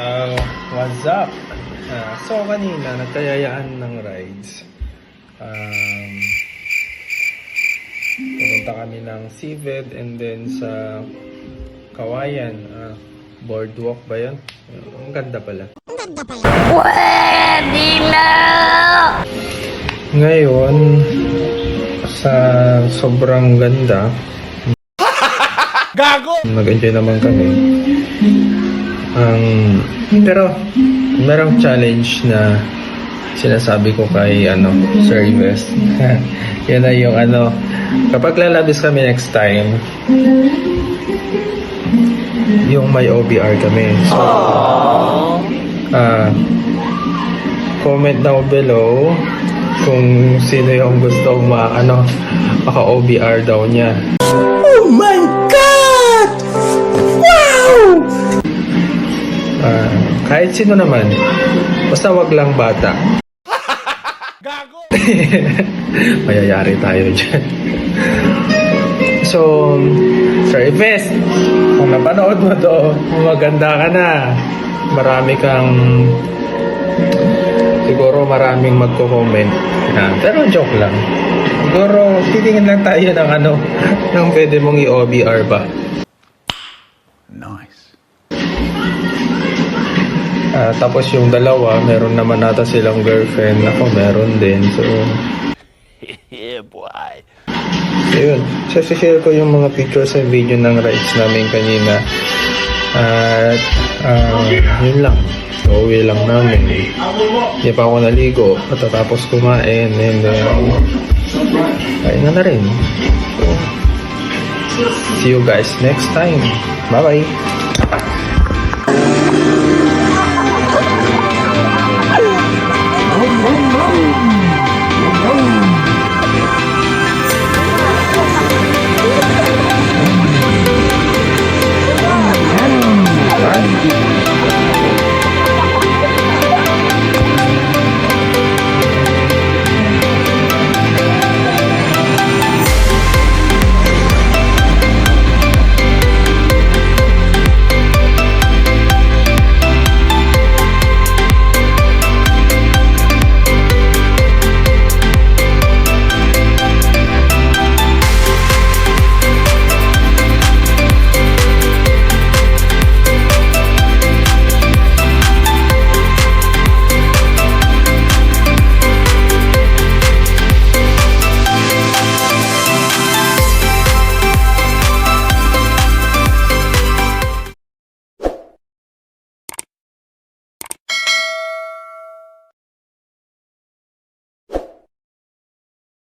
What's up? So kanina nagkayayaan ng rides. Pumunta kami ng Seaved and then sa Kawayan. Boardwalk ba yun? Ang ganda pala. Pwede na! Ngayon, sa sobrang ganda, Gago! nag-enjoy naman kami. Pero merong challenge na sinasabi ko kay Sir Ives. Yan na yung kapag lalabis kami next time, yung may OBR kami. So, comment down below kung sino yung gusto maka-OBR daw niya. Oh my God! Wow! Kahit sino naman, basta wag lang bata. Gago! Mayayari tayo dyan. So, Sir Ives, kung napanood mo to, maganda ka na. Siguro maraming magko-comment. Pero joke lang. Siguro, titingin lang tayo ng pwede mong i-OBR ba. Nice. Tapos yung dalawa, meron naman nata silang girlfriend. Ako, meron din. So, Yeah, boy. so yun. Share ko yung mga pictures sa video ng rides namin kanina. At, yun lang. So, uwi lang namin. Hindi pa ako naligo. Pagkatapos kumain. And then, kain na rin. So, see you guys next time. Bye-bye.